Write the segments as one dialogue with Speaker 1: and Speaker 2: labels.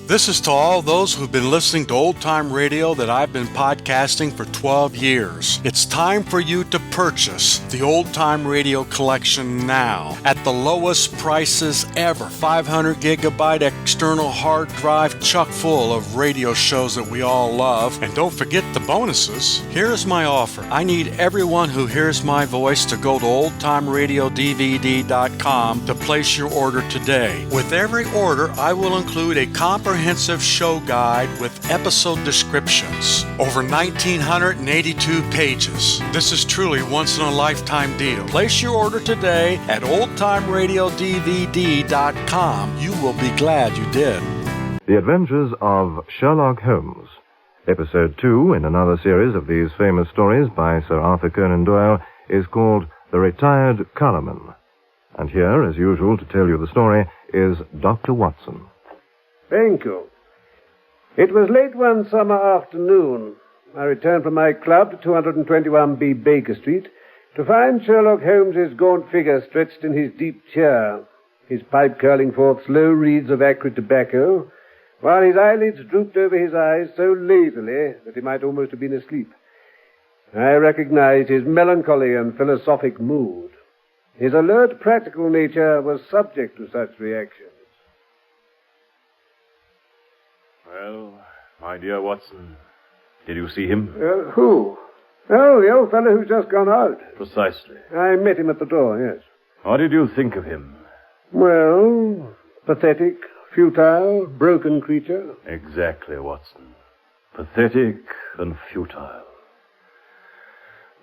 Speaker 1: This is to all those who've been listening to old-time radio that I've been podcasting for 12 years. It's time for you to purchase the old-time radio collection now at the lowest prices ever. 500 gigabyte external hard drive chock full of radio shows that we all love. And don't forget the bonuses. Here's my offer. I need everyone who hears my voice to go to oldtimeradiodvd.com to place your order today. With every order, I will include a comprehensive show guide with episode descriptions. Over 1,982 pages. This is truly once-in-a-lifetime deal. Place your order today at oldtimeradiodvd.com. You will be glad you did.
Speaker 2: The Adventures of Sherlock Holmes. Episode 2 in another series of these famous stories by Sir Arthur Conan Doyle is called The Retired Colourman. And here, as usual, to tell you the story is Dr. Watson.
Speaker 3: Thank you. It was late one summer afternoon. I returned from my club to 221B Baker Street to find Sherlock Holmes's gaunt figure stretched in his deep chair, his pipe curling forth slow wreaths of acrid tobacco, while his eyelids drooped over his eyes so lazily that he might almost have been asleep. I recognized his melancholy and philosophic mood. His alert, practical nature was subject to such reactions.
Speaker 4: Well, my dear Watson, did you see him?
Speaker 3: Who? Oh, the old fellow who's just gone out.
Speaker 4: Precisely.
Speaker 3: I met him at the door, yes.
Speaker 4: What did you think of him?
Speaker 3: Well, pathetic, futile, broken creature.
Speaker 4: Exactly, Watson. Pathetic and futile.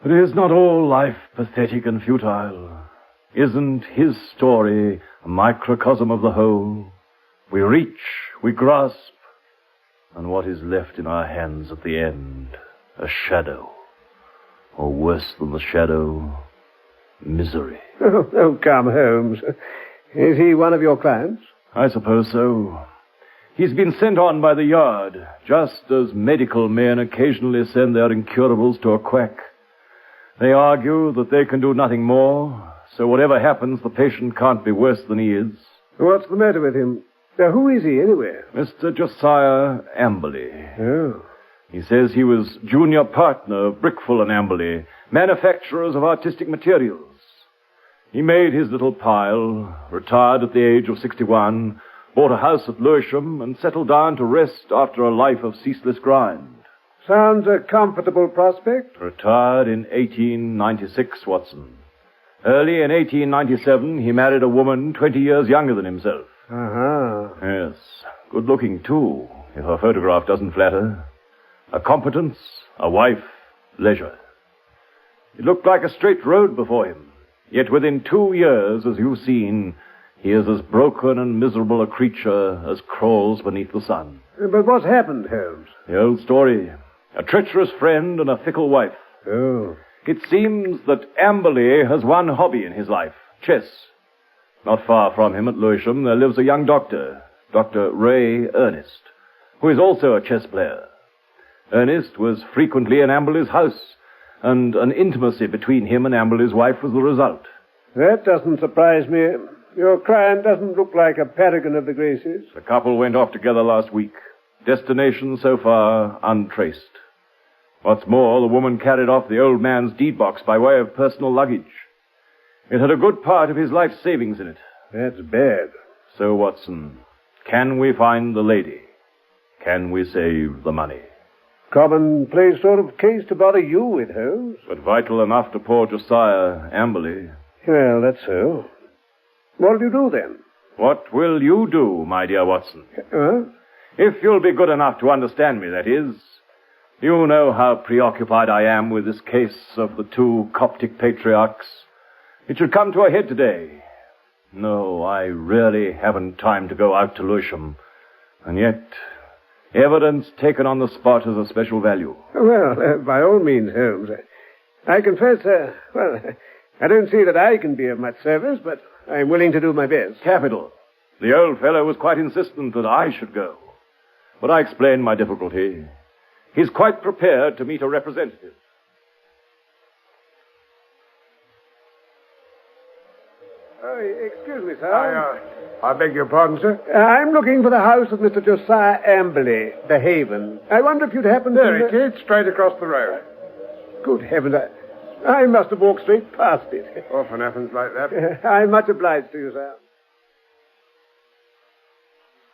Speaker 4: But is not all life pathetic and futile? Isn't his story a microcosm of the whole? We reach, we grasp, and what is left in our hands at the end? A shadow. Or worse than the shadow, misery.
Speaker 3: Oh, come, Holmes. Is he one of your clients?
Speaker 4: I suppose so. He's been sent on by the Yard, just as medical men occasionally send their incurables to a quack. They argue that they can do nothing more, so whatever happens, the patient can't be worse than he is.
Speaker 3: What's the matter with him? Who is he, anyway?
Speaker 4: Mr. Josiah Amberley.
Speaker 3: Oh.
Speaker 4: He says he was junior partner of Brickfull and Amberley, manufacturers of artistic materials. He made his little pile, retired at the age of 61, bought a house at Lewisham, and settled down to rest after a life of ceaseless grind.
Speaker 3: Sounds a comfortable prospect.
Speaker 4: Retired in 1896, Watson. Early in 1897, he married a woman 20 years younger than himself.
Speaker 3: Uh-huh.
Speaker 4: Yes. Good looking, too, if her photograph doesn't flatter. A competence, a wife, leisure. It looked like a straight road before him. Yet within 2 years, as you've seen, he is as broken and miserable a creature as crawls beneath the sun.
Speaker 3: But what's happened, Holmes?
Speaker 4: The old story. A treacherous friend and a fickle wife.
Speaker 3: Oh.
Speaker 4: It seems that Amberley has one hobby in his life, chess. Not far from him at Lewisham, there lives a young doctor, Dr. Ray Ernest, who is also a chess player. Ernest was frequently in Amberley's house, and an intimacy between him and Amberley's wife was the result.
Speaker 3: That doesn't surprise me. Your client doesn't look like a paragon of the graces.
Speaker 4: The couple went off together last week. Destination so far untraced. What's more, the woman carried off the old man's deed box by way of personal luggage. It had a good part of his life savings in it.
Speaker 3: That's bad.
Speaker 4: So, Watson, can we find the lady? Can we save the money?
Speaker 3: Commonplace sort of case to bother you with, Holmes.
Speaker 4: But vital enough to poor Josiah Amberley.
Speaker 3: Well, that's so. What'll you do, then?
Speaker 4: What will you do, my dear Watson? If you'll be good enough to understand me, that is. You know how preoccupied I am with this case of the 2 Coptic patriarchs. It should come to a head today. No, I really haven't time to go out to Lewisham. And yet, evidence taken on the spot has a special value.
Speaker 3: Well, by all means, Holmes. I confess, I don't see that I can be of much service, but I'm willing to do my best.
Speaker 4: Capital. The old fellow was quite insistent that I should go. But I explained my difficulty. He's quite prepared to meet a representative.
Speaker 3: Excuse me, sir.
Speaker 5: I beg your pardon, sir?
Speaker 3: I'm looking for the house of Mr. Josiah Amberley, the Haven. I wonder if you'd happen to...
Speaker 5: There it is, straight across the road.
Speaker 3: Good heavens, I must have walked straight past it.
Speaker 5: Often happens like that.
Speaker 3: I'm much obliged to you, sir.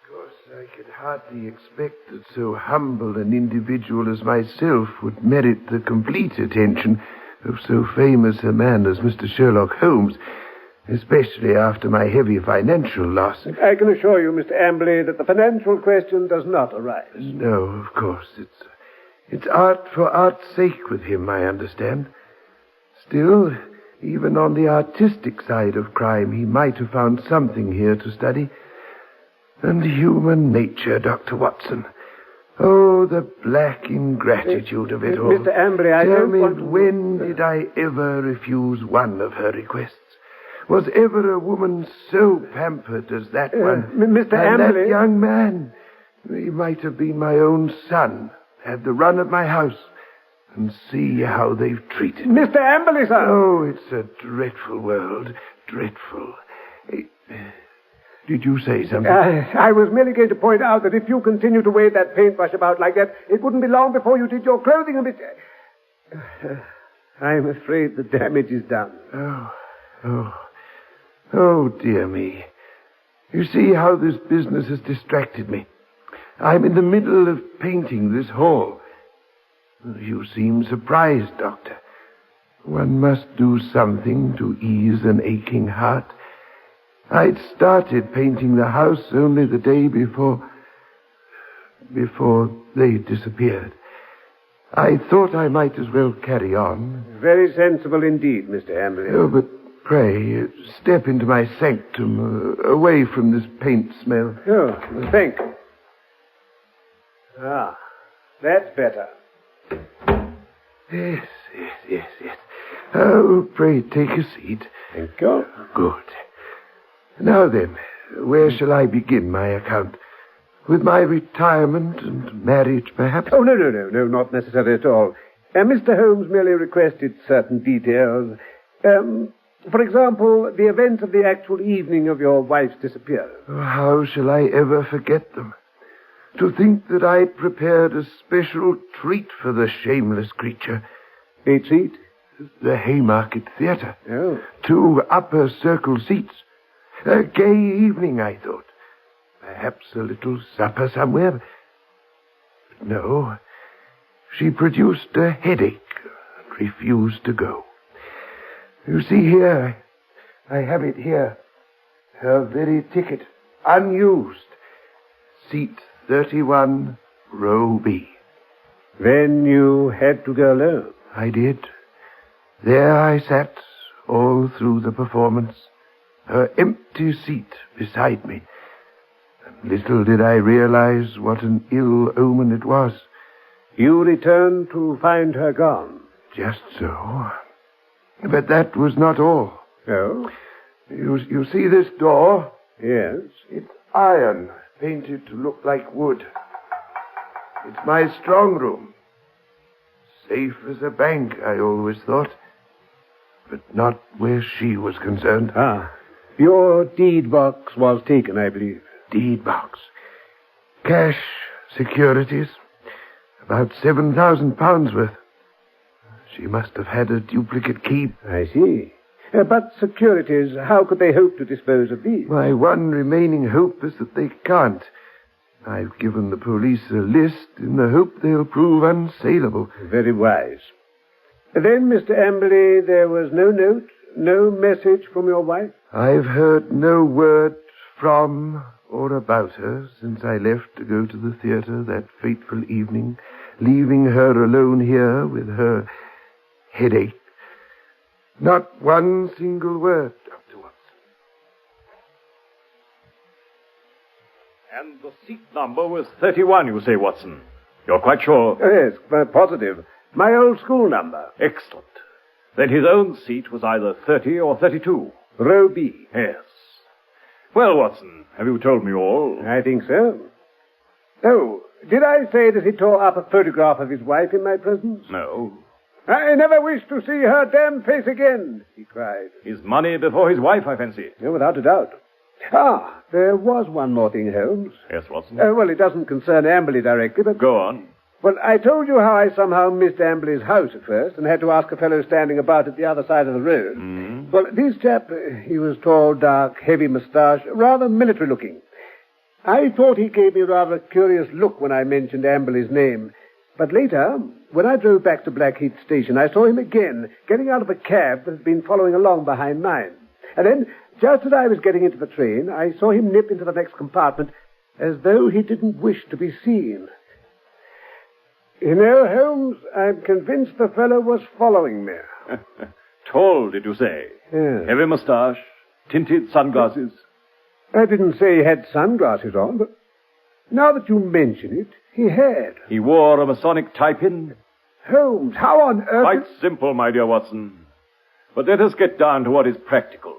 Speaker 6: Of course, I could hardly expect that so humble an individual as myself would merit the complete attention of so famous a man as Mr. Sherlock Holmes, especially after my heavy financial loss.
Speaker 3: I can assure you, Mr. Amberley, that the financial question does not arise.
Speaker 6: No, of course. It's art for art's sake with him, I understand. Still, even on the artistic side of crime, he might have found something here to study. And human nature, Dr. Watson. Oh, the black ingratitude of it all.
Speaker 3: Mr. Amberley, I
Speaker 6: Tell
Speaker 3: don't
Speaker 6: me,
Speaker 3: want to...
Speaker 6: when did I ever refuse one of her requests? Was ever a woman so pampered as that one?
Speaker 3: Mr.
Speaker 6: And
Speaker 3: Amberley...
Speaker 6: that young man, he might have been my own son, had the run of my house, and see how they've treated me.
Speaker 3: Mr. Amberley, sir!
Speaker 6: Oh, it's a dreadful world, dreadful. Did you say something?
Speaker 3: I was merely going to point out that if you continue to wave that paintbrush about like that, it wouldn't be long before you did your clothing a bit... I'm afraid the damage is done.
Speaker 6: Oh, dear me. You see how this business has distracted me. I'm in the middle of painting this hall. You seem surprised, Doctor. One must do something to ease an aching heart. I'd started painting the house only the day before they disappeared. I thought I might as well carry on.
Speaker 3: Very sensible indeed, Mr. Amberley.
Speaker 6: Oh, but pray, step into my sanctum, away from this paint smell.
Speaker 3: Oh, thank you. Ah, that's better.
Speaker 6: Yes. Oh, pray, take a seat.
Speaker 3: Thank you.
Speaker 6: Good. Now then, where shall I begin my account? With my retirement and marriage, perhaps?
Speaker 3: Oh, no, not necessary at all. Mr. Holmes merely requested certain details. For example, the events of the actual evening of your wife's disappearance.
Speaker 6: Oh, how shall I ever forget them? To think that I'd prepared a special treat for the shameless creature.
Speaker 3: A treat?
Speaker 6: The Haymarket Theatre.
Speaker 3: Oh.
Speaker 6: 2 upper circle seats. A gay evening, I thought. Perhaps a little supper somewhere. But no. She produced a headache and refused to go. You see here, I have it here. Her very ticket, unused. Seat 31, row B.
Speaker 3: Then you had to go alone?
Speaker 6: I did. There I sat all through the performance, her empty seat beside me. And little did I realize what an ill omen it was.
Speaker 3: You returned to find her gone?
Speaker 6: Just so. But that was not all.
Speaker 3: Oh?
Speaker 6: You see this door?
Speaker 3: Yes.
Speaker 6: It's iron, painted to look like wood. It's my strong room. Safe as a bank, I always thought. But not where she was concerned.
Speaker 3: Ah. Your deed box was taken, I believe.
Speaker 6: Deed box. Cash, securities. About £7,000 worth. She must have had a duplicate key.
Speaker 3: I see. But securities, how could they hope to dispose of these?
Speaker 6: My one remaining hope is that they can't. I've given the police a list in the hope they'll prove unsaleable.
Speaker 3: Very wise. Then, Mr. Amberley, there was no note, no message from your wife?
Speaker 6: I've heard no word from or about her since I left to go to the theatre that fateful evening, leaving her alone here with her headache. Not one single word, Dr. Watson.
Speaker 4: And the seat number was 31, you say, Watson? You're quite sure?
Speaker 3: Yes, positive. My old school number.
Speaker 4: Excellent. Then his own seat was either 30 or 32.
Speaker 3: Row B.
Speaker 4: Yes. Well, Watson, have you told me all?
Speaker 3: I think so. Oh, did I say that he tore up a photograph of his wife in my presence?
Speaker 4: No.
Speaker 3: I never wish to see her damned face again, he cried.
Speaker 4: His money before his wife, I fancy.
Speaker 3: Oh, without a doubt. Ah, there was one more thing, Holmes.
Speaker 4: Yes, Watson?
Speaker 3: Well, it doesn't concern Amberley directly, but...
Speaker 4: Go on.
Speaker 3: Well, I told you how I somehow missed Amberley's house at first and had to ask a fellow standing about at the other side of the road.
Speaker 4: Mm.
Speaker 3: Well, this chap, he was tall, dark, heavy moustache, rather military-looking. I thought he gave me rather a curious look when I mentioned Amberley's name. But later, when I drove back to Blackheath Station, I saw him again, getting out of a cab that had been following along behind mine. And then, just as I was getting into the train, I saw him nip into the next compartment as though he didn't wish to be seen. You know, Holmes, I'm convinced the fellow was following me.
Speaker 4: Tall, did you say?
Speaker 3: Yes.
Speaker 4: Heavy moustache, tinted sunglasses.
Speaker 3: I didn't say he had sunglasses on, but now that you mention it, he had.
Speaker 4: He wore a Masonic tie-pin.
Speaker 3: Holmes, how on earth...
Speaker 4: Quite simple, my dear Watson. But let us get down to what is practical.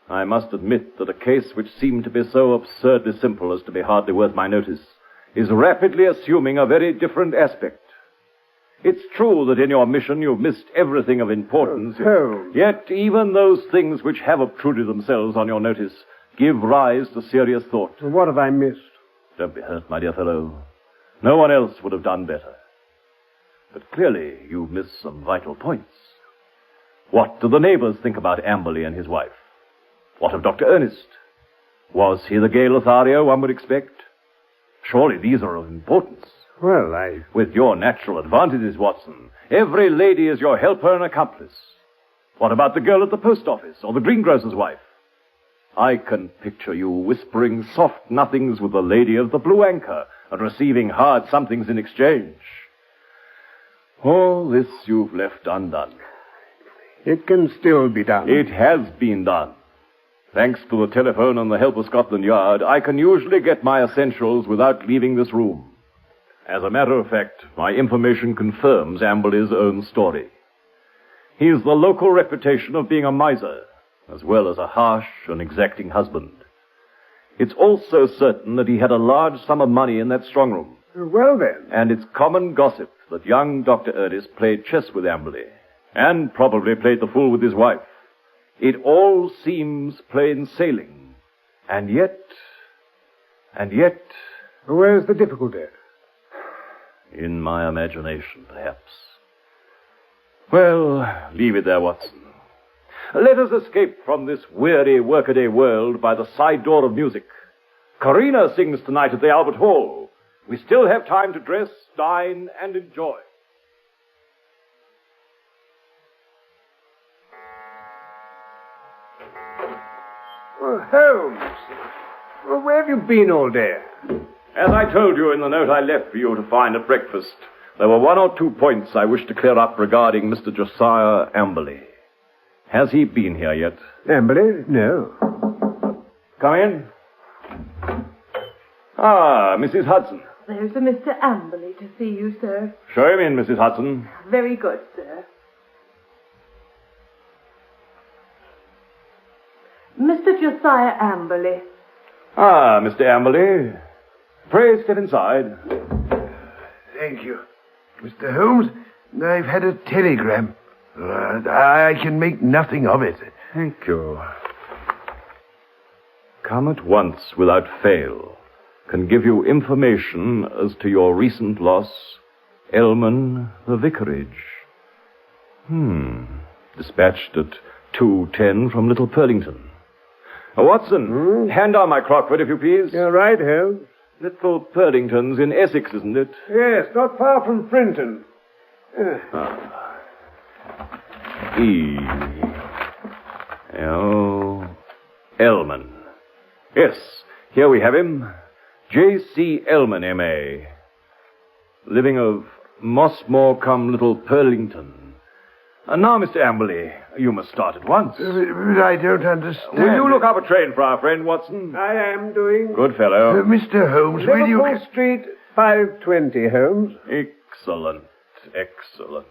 Speaker 4: I must admit that a case which seemed to be so absurdly simple as to be hardly worth my notice is rapidly assuming a very different aspect. It's true that in your mission you've missed everything of importance.
Speaker 3: Holmes.
Speaker 4: Yet even those things which have obtruded themselves on your notice give rise to serious thought.
Speaker 3: What have I missed?
Speaker 4: Don't be hurt, my dear fellow. No one else would have done better. But clearly you've missed some vital points. What do the neighbors think about Amberley and his wife? What of Dr. Ernest? Was he the gay Lothario one would expect? Surely these are of importance.
Speaker 3: Well,
Speaker 4: With your natural advantages, Watson, every lady is your helper and accomplice. What about the girl at the post office or the greengrocer's wife? I can picture you whispering soft nothings with the lady of the Blue Anchor and receiving hard somethings in exchange. All this you've left undone.
Speaker 3: It can still be done.
Speaker 4: It has been done. Thanks to the telephone and the help of Scotland Yard, I can usually get my essentials without leaving this room. As a matter of fact, my information confirms Amberley's own story. He has the local reputation of being a miser, as well as a harsh and exacting husband. It's also certain that he had a large sum of money in that strong room.
Speaker 3: Well, then.
Speaker 4: And it's common gossip that young Dr. Ernest played chess with Amberley, and probably played the fool with his wife. It all seems plain sailing. And yet...
Speaker 3: Where's the difficulty?
Speaker 4: In my imagination, perhaps. Well, leave it there, Watson. Let us escape from this weary workaday world by the side door of music. Karina sings tonight at the Albert Hall. We still have time to dress, dine, and enjoy.
Speaker 3: Well, Holmes, where have you been all day?
Speaker 4: As I told you in the note I left for you to find at breakfast, there were one or two points I wish to clear up regarding Mr. Josiah Amberley. Has he been here yet?
Speaker 3: Amberley? No.
Speaker 4: Come in. Ah, Mrs. Hudson.
Speaker 7: There's a Mr. Amberley to see you, sir.
Speaker 4: Show him in, Mrs. Hudson.
Speaker 7: Very good, sir. Mr. Josiah Amberley.
Speaker 4: Ah, Mr. Amberley. Pray step inside.
Speaker 6: Thank you. Mr. Holmes, I've had a telegram. I can make nothing of it.
Speaker 4: Thank you. Come at once without fail. Can give you information as to your recent loss, Elman, the vicarage. Dispatched at 2:10 from Little Purlington. Watson, hand on my Crockford, if you please.
Speaker 3: You're right, Holmes.
Speaker 4: Little Purlington's in Essex, isn't it?
Speaker 3: Yes, not far from Frinton.
Speaker 4: Elman. Yes, here we have him. J.C. Elman, M.A. Living of Mossmore, Little Purlington. And now, Mr. Amberley, you must start at once.
Speaker 6: But I don't understand.
Speaker 4: Will you look up a train for our friend, Watson?
Speaker 3: I am doing.
Speaker 4: Good fellow.
Speaker 6: Mr. Holmes, will you...
Speaker 3: Liverpool Street, 5:20, Holmes.
Speaker 4: Excellent, excellent.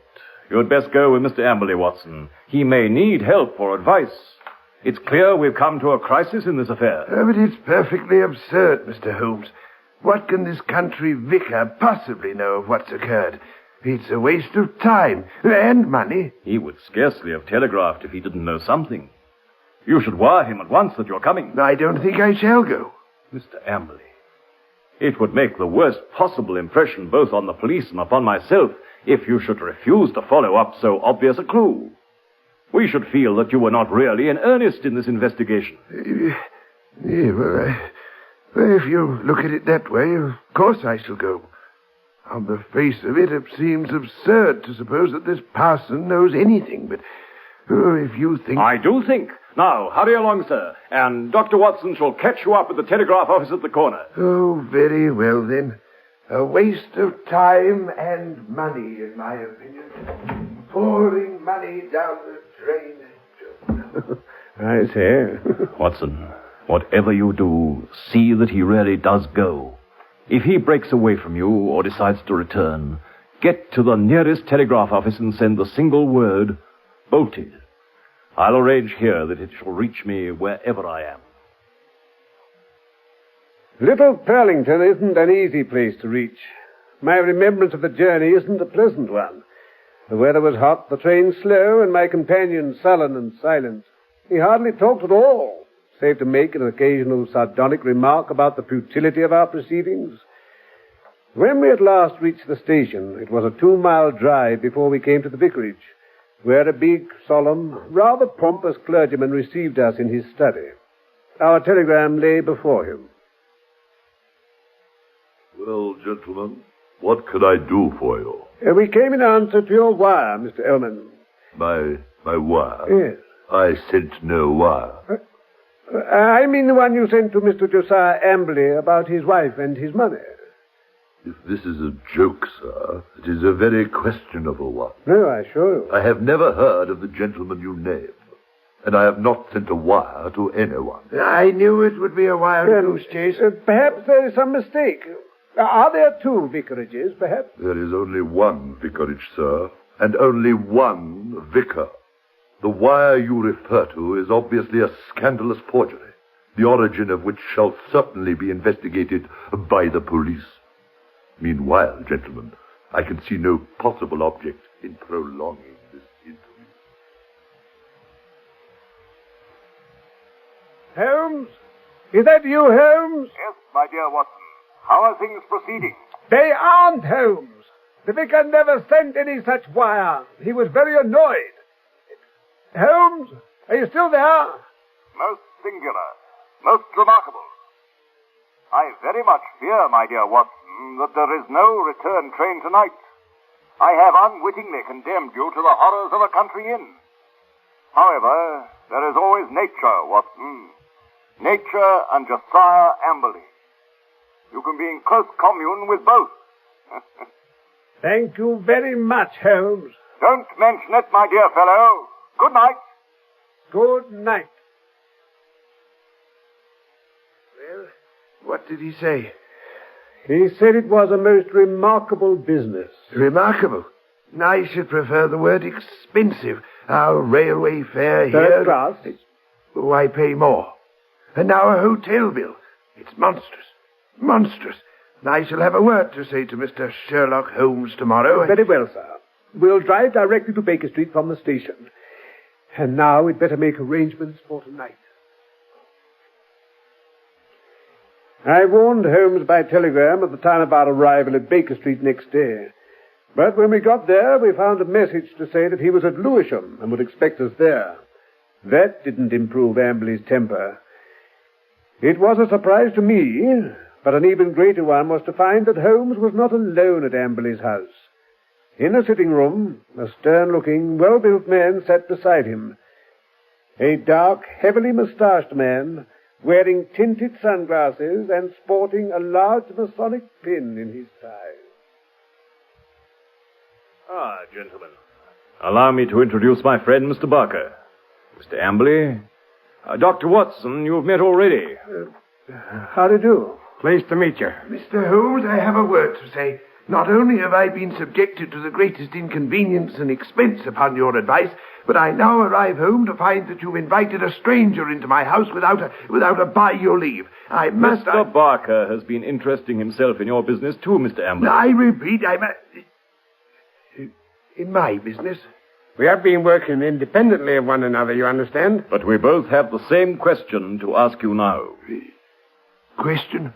Speaker 4: You'd best go with Mr. Amberley, Watson. He may need help or advice. It's clear we've come to a crisis in this affair.
Speaker 6: But it's perfectly absurd, Mr. Holmes. What can this country vicar possibly know of what's occurred? It's a waste of time and money.
Speaker 4: He would scarcely have telegraphed if he didn't know something. You should wire him at once that you're coming.
Speaker 6: I don't think I shall go.
Speaker 4: Mr. Amberley, it would make the worst possible impression both on the police and upon myself if you should refuse to follow up so obvious a clue. We should feel that you were not really in earnest in this investigation.
Speaker 6: Well, if you look at it that way, of course I shall go. On the face of it, it seems absurd to suppose that this parson knows anything, but if you think...
Speaker 4: I do think. Now, hurry along, sir, and Dr. Watson shall catch you up at the telegraph office at the corner.
Speaker 6: Oh, very well, then. A waste of time and money, in my opinion. Pouring money down the drain.
Speaker 3: I say.
Speaker 4: Watson, whatever you do, see that he really does go. If he breaks away from you or decides to return, get to the nearest telegraph office and send the single word, bolted. I'll arrange here that it shall reach me wherever I am.
Speaker 3: Little Pearlington isn't an easy place to reach. My remembrance of the journey isn't a pleasant one. The weather was hot, the train slow, and my companion sullen and silent. He hardly talked at all, save to make an occasional sardonic remark about the futility of our proceedings. When we at last reached the station, it was a 2-mile drive before we came to the vicarage, where a big, solemn, rather pompous clergyman received us in his study. Our telegram lay before him.
Speaker 8: Well, gentlemen, what can I do for you?
Speaker 3: We came in answer to your wire, Mr. Ellman.
Speaker 8: My wire?
Speaker 3: Yes.
Speaker 8: I sent no wire.
Speaker 3: I mean the one you sent to Mr. Josiah Amberley about his wife and his money.
Speaker 8: If this is a joke, sir, it is a very questionable one.
Speaker 3: No, I assure you.
Speaker 8: I have never heard of the gentleman you name, and I have not sent a wire to anyone.
Speaker 6: I knew it would be a wild goose chase.
Speaker 3: Perhaps there is some mistake. Are there 2 vicarages, perhaps?
Speaker 8: There is only one vicarage, sir, and only one vicar. The wire you refer to is obviously a scandalous forgery, the origin of which shall certainly be investigated by the police. Meanwhile, gentlemen, I can see no possible object in prolonging this interview.
Speaker 3: Holmes? Is that you, Holmes?
Speaker 9: Yes, my dear Watson. How are things proceeding?
Speaker 3: They aren't, Holmes. The vicar never sent any such wire. He was very annoyed. Holmes, are you still there?
Speaker 9: Most singular. Most remarkable. I very much fear, my dear Watson, that there is no return train tonight. I have unwittingly condemned you to the horrors of a country inn. However, there is always nature, Watson. Nature and Josiah Amberley. You can be in close commune with both.
Speaker 3: Thank you very much, Holmes.
Speaker 9: Don't mention it, my dear fellow. Good night.
Speaker 3: Good night.
Speaker 6: Well, what did he say?
Speaker 3: He said it was a most remarkable business.
Speaker 6: Remarkable? I should prefer the word expensive. Our railway fare here...
Speaker 3: Third class?
Speaker 6: Why pay more? And now a hotel bill. It's monstrous. Monstrous. I shall have a word to say to Mr. Sherlock Holmes tomorrow.
Speaker 3: Very well, sir. We'll drive directly to Baker Street from the station. And now we'd better make arrangements for tonight. I warned Holmes by telegram at the time of our arrival at Baker Street next day. But when we got there, we found a message to say that he was at Lewisham and would expect us there. That didn't improve Amberley's temper. It was a surprise to me, but an even greater one was to find that Holmes was not alone at Amberley's house. In the sitting room, a stern-looking, well-built man sat beside him. A dark, heavily moustached man, wearing tinted sunglasses and sporting a large Masonic pin in his tie.
Speaker 4: Ah, gentlemen. Allow me to introduce my friend, Mr. Barker. Mr. Amberley. Dr. Watson, you've met already.
Speaker 3: How do you do?
Speaker 5: Pleased to meet you.
Speaker 6: Mr. Holmes, I have a word to say. Not only have I been subjected to the greatest inconvenience and expense upon your advice, but I now arrive home to find that you've invited a stranger into my house without a by your leave.
Speaker 4: Mr. Barker has been interesting himself in your business too, Mr. Amberley.
Speaker 6: I repeat, in my business?
Speaker 5: We have been working independently of one another, you understand?
Speaker 4: But we both have the same question to ask you now.
Speaker 6: Question?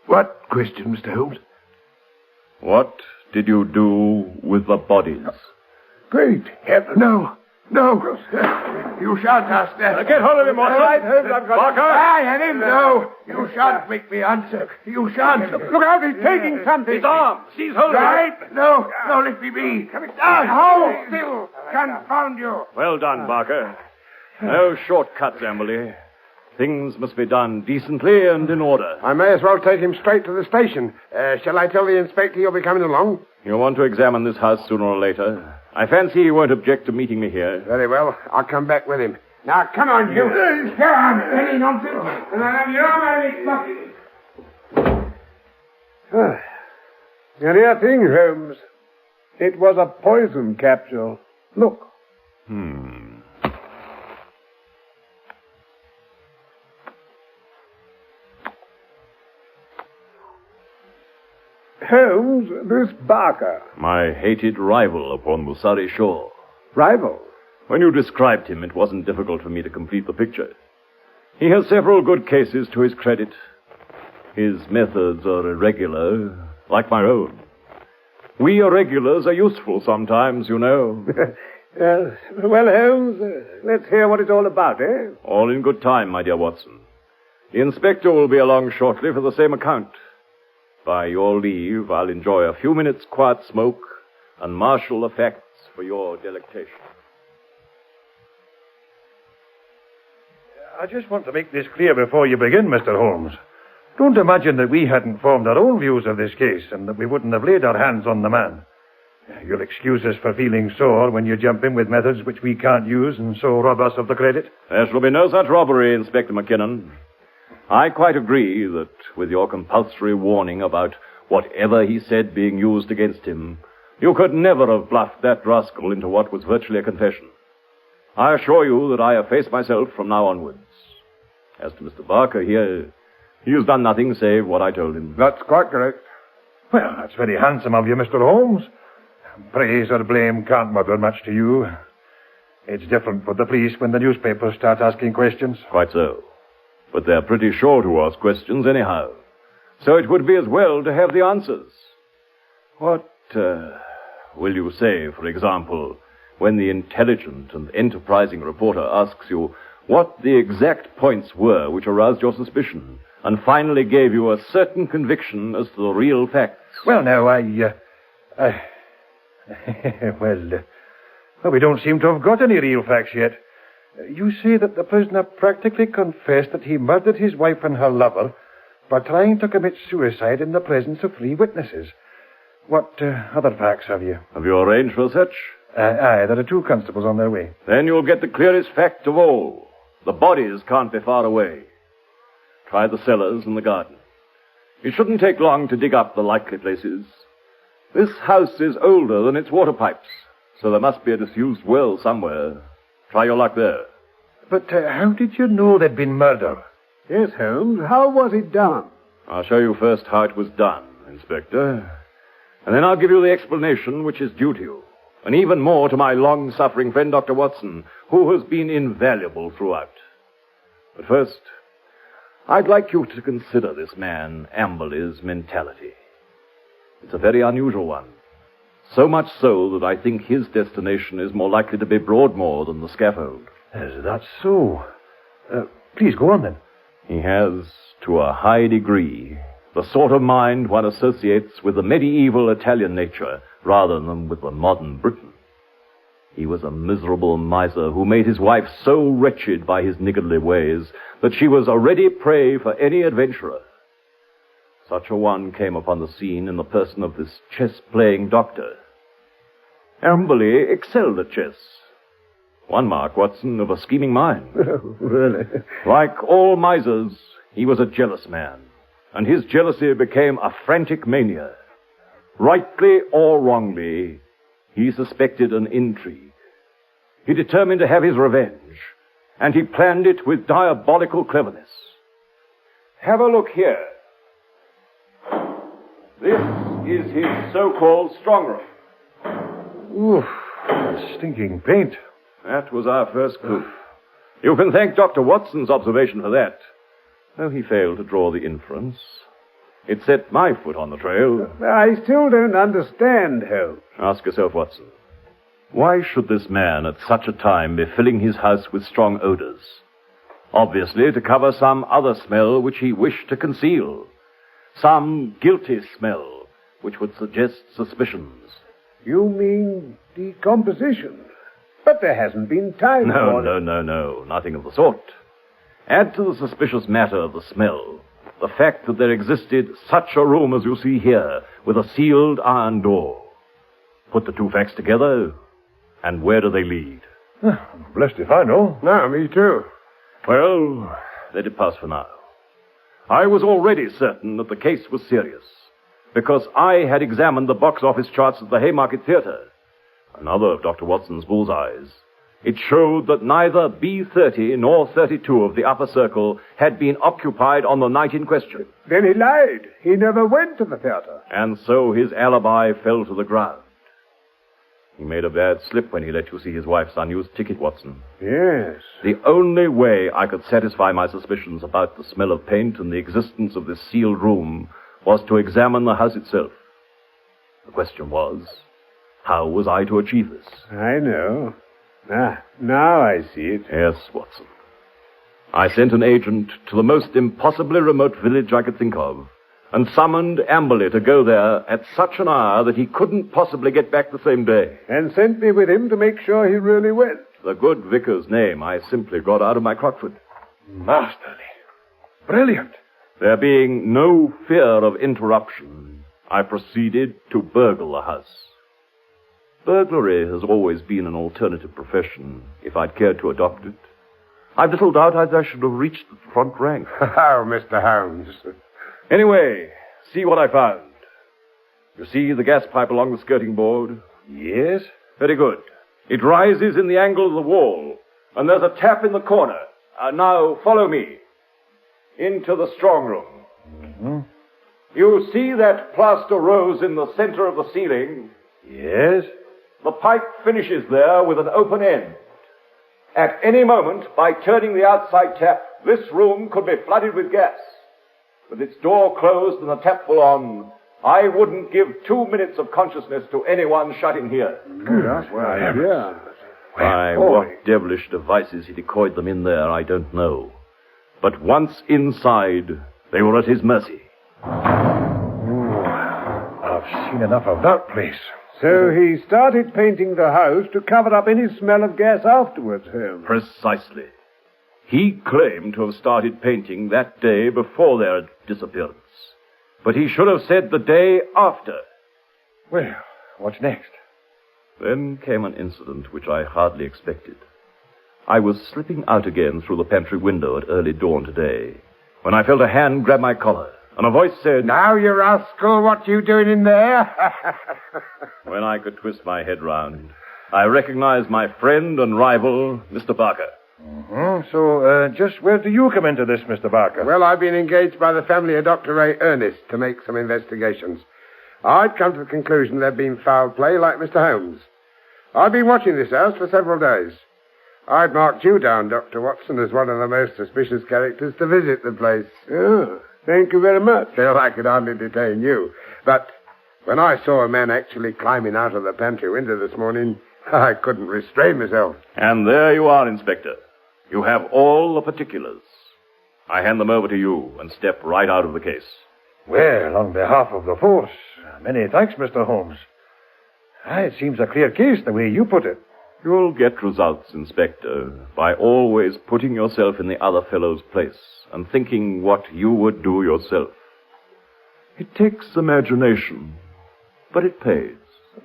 Speaker 6: What question, Mr. Holmes?
Speaker 4: What did you do with the bodies?
Speaker 6: Great heaven. No. You shan't ask that.
Speaker 4: Get hold of him, Watson.
Speaker 5: Right, Holmes, I've got
Speaker 4: Barker!
Speaker 6: I had him. No, you shan't make me answer. You shan't.
Speaker 5: Look out, he's taking something.
Speaker 4: His arm! Seize hold of him!
Speaker 6: Right? No, let me be.
Speaker 5: Hold still. Confound you.
Speaker 4: Well done, Barker. No shortcuts, Amberley. Things must be done decently and in order.
Speaker 5: I may as well take him straight to the station. Shall I tell the inspector you'll be coming along?
Speaker 4: You want to examine this house sooner or later. I fancy he won't object to meeting me here.
Speaker 5: Very well. I'll come back with him. Now, come on, you. Go on, any nonsense. And I'll have your arm out of his
Speaker 3: The near thing, Holmes. It was a poison capsule. Look. Holmes, this Barker.
Speaker 4: My hated rival upon the Surrey shore.
Speaker 3: Rival?
Speaker 4: When you described him, it wasn't difficult for me to complete the picture. He has several good cases to his credit. His methods are irregular, like my own. We irregulars are useful sometimes, you know.
Speaker 3: Well, Holmes, let's hear what it's all about, eh?
Speaker 4: All in good time, my dear Watson. The inspector will be along shortly for the same account. By your leave, I'll enjoy a few minutes' quiet smoke and marshal the facts for your delectation.
Speaker 10: I just want to make this clear before you begin, Mr. Holmes. Don't imagine that we hadn't formed our own views of this case and that we wouldn't have laid our hands on the man. You'll excuse us for feeling sore when you jump in with methods which we can't use and so rob us of the credit.
Speaker 4: There shall be no such robbery, Inspector McKinnon. I quite agree that with your compulsory warning about whatever he said being used against him, you could never have bluffed that rascal into what was virtually a confession. I assure you that I efface myself from now onwards. As to Mr. Barker here, he has done nothing save what I told him.
Speaker 5: That's quite correct.
Speaker 10: Well, that's very handsome of you, Mr. Holmes. Praise or blame can't matter much to you. It's different for the police when the newspapers start asking questions.
Speaker 4: Quite so. But they're pretty sure to ask questions anyhow. So it would be as well to have the answers. What will you say, for example, when the intelligent and enterprising reporter asks you what the exact points were which aroused your suspicion and finally gave you a certain conviction as to the real facts?
Speaker 10: Well, now, we don't seem to have got any real facts yet. You say that the prisoner practically confessed that he murdered his wife and her lover by trying to commit suicide in the presence of 3 witnesses. What other facts have you?
Speaker 4: Have you arranged for such?
Speaker 10: Aye, there are 2 constables on their way.
Speaker 4: Then you'll get the clearest fact of all. The bodies can't be far away. Try the cellars and the garden. It shouldn't take long to dig up the likely places. This house is older than its water pipes, so there must be a disused well somewhere. Try your luck there.
Speaker 10: But how did you know there'd been murder?
Speaker 3: Yes, Holmes. How was it done?
Speaker 4: I'll show you first how it was done, Inspector. And then I'll give you the explanation which is due to you. And even more to my long-suffering friend, Dr. Watson, who has been invaluable throughout. But first, I'd like you to consider this man, Amberley's mentality. It's a very unusual one. So much so that I think his destination is more likely to be Broadmoor than the scaffold.
Speaker 10: Is that so? Please go on, then.
Speaker 4: He has, to a high degree, the sort of mind one associates with the medieval Italian nature rather than with the modern Briton. He was a miserable miser who made his wife so wretched by his niggardly ways that she was a ready prey for any adventurer. Such a one came upon the scene in the person of this chess-playing doctor. Amberley excelled at chess. One mark, Watson, of a scheming mind.
Speaker 3: Really?
Speaker 4: Like all misers, he was a jealous man, and his jealousy became a frantic mania. Rightly or wrongly, he suspected an intrigue. He determined to have his revenge, and he planned it with diabolical cleverness. Have a look here. This is his so-called strong room.
Speaker 3: Oof.
Speaker 10: Stinking paint.
Speaker 4: That was our first clue. You can thank Dr. Watson's observation for that. Though he failed to draw the inference, it set my foot on the trail.
Speaker 3: I still don't understand, Holmes.
Speaker 4: Ask yourself, Watson. Why should this man at such a time be filling his house with strong odors? Obviously to cover some other smell which he wished to conceal. Some guilty smell which would suggest suspicions.
Speaker 3: You mean decomposition? But there hasn't been time for it.
Speaker 4: No. Nothing of the sort. Add to the suspicious matter of the smell the fact that there existed such a room as you see here, with a sealed iron door. Put the two facts together, and where do they lead?
Speaker 10: Blessed if I know.
Speaker 6: No, me too.
Speaker 4: Well, let it pass for now. I was already certain that the case was serious, because I had examined the box office charts at the Haymarket Theatre, another of Dr. Watson's bullseyes. It showed that neither B30 nor 32 of the upper circle had been occupied on the night in question.
Speaker 3: Then he lied. He never went to the theatre.
Speaker 4: And so his alibi fell to the ground. He made a bad slip when he let you see his wife's unused ticket, Watson.
Speaker 3: Yes.
Speaker 4: The only way I could satisfy my suspicions about the smell of paint and the existence of this sealed room was to examine the house itself. The question was, how was I to achieve this?
Speaker 3: I know. Now I see it.
Speaker 4: Yes, Watson. I sent an agent to the most impossibly remote village I could think of, and summoned Amberley to go there at such an hour that he couldn't possibly get back the same day.
Speaker 3: And sent me with him to make sure he really went.
Speaker 4: The good vicar's name I simply got out of my Crockford.
Speaker 10: Masterly. Brilliant.
Speaker 4: There being no fear of interruption, I proceeded to burgle the house. Burglary has always been an alternative profession, if I'd cared to adopt it. I've little doubt I should have reached the front rank.
Speaker 6: Oh, Mr. Holmes.
Speaker 4: Anyway, see what I found. You see the gas pipe along the skirting board?
Speaker 10: Yes.
Speaker 4: Very good. It rises in the angle of the wall, and there's a tap in the corner. Now, follow me. Into the strong room.
Speaker 10: Mm-hmm.
Speaker 4: You see that plaster rose in the center of the ceiling?
Speaker 10: Yes.
Speaker 4: The pipe finishes there with an open end. At any moment, by turning the outside tap, this room could be flooded with gas. With its door closed and the tap full on, I wouldn't give 2 minutes of consciousness to anyone shut in here. By what devilish devices he decoyed them in there, I don't know. But once inside, they were at his mercy.
Speaker 10: I've seen enough of that place.
Speaker 3: So he started painting the house to cover up any smell of gas afterwards, Holmes.
Speaker 4: Precisely. He claimed to have started painting that day before their disappearance. But he should have said the day after.
Speaker 10: Well, what's next?
Speaker 4: Then came an incident which I hardly expected. I was slipping out again through the pantry window at early dawn today, when I felt a hand grab my collar, and a voice said,
Speaker 6: "Now, you rascal, what you doing in there?"
Speaker 4: When I could twist my head round, I recognized my friend and rival, Mr. Barker.
Speaker 10: Mm-hmm. So, just where do you come into this, Mr. Barker?
Speaker 6: Well, I've been engaged by the family of Dr. Ray Ernest to make some investigations. I'd come to the conclusion there'd been foul play like Mr. Holmes. I've been watching this house for several days. I'd marked you down, Dr. Watson, as one of the most suspicious characters to visit the place.
Speaker 3: Oh, thank you very much.
Speaker 6: Still, I could hardly detain you. But when I saw a man actually climbing out of the pantry window this morning, I couldn't restrain myself.
Speaker 4: And there you are, Inspector. You have all the particulars. I hand them over to you and step right out of the case.
Speaker 10: Well, on behalf of the force, many thanks, Mr. Holmes. It seems a clear case the way you put it.
Speaker 4: You'll get results, Inspector, by always putting yourself in the other fellow's place and thinking what you would do yourself. It takes imagination, but it pays.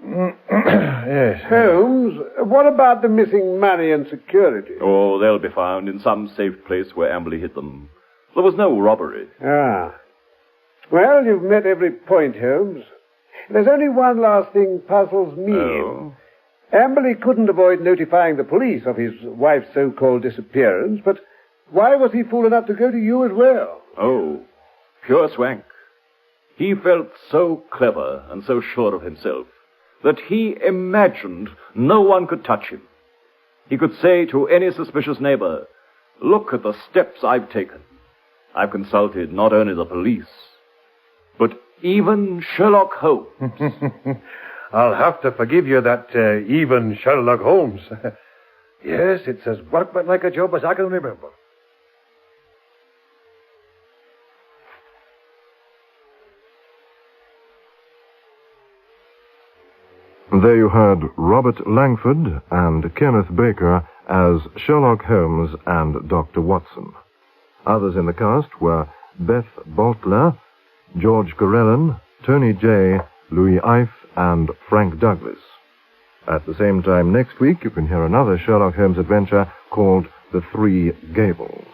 Speaker 10: Yes.
Speaker 3: Holmes, what about the missing money and security?
Speaker 4: Oh, they'll be found in some safe place where Amberley hid them. There was no robbery.
Speaker 3: Ah. Well, you've met every point, Holmes. There's only one last thing puzzles me.
Speaker 4: Oh?
Speaker 3: Amberley couldn't avoid notifying the police of his wife's so-called disappearance, but why was he fool enough to go to you as well?
Speaker 4: Oh, pure swank. He felt so clever and so sure of himself that he imagined no one could touch him. He could say to any suspicious neighbor, "Look at the steps I've taken. I've consulted not only the police, but even Sherlock Holmes."
Speaker 10: I'll have to forgive you that even Sherlock Holmes. Yes, it's as workmanlike a job as I can remember.
Speaker 2: There you heard Robert Langford and Kenneth Baker as Sherlock Holmes and Dr. Watson. Others in the cast were Beth Boltler, George Corellan, Tony Jay, Louis Ife, and Frank Douglas. At the same time next week, you can hear another Sherlock Holmes adventure called The Three Gables.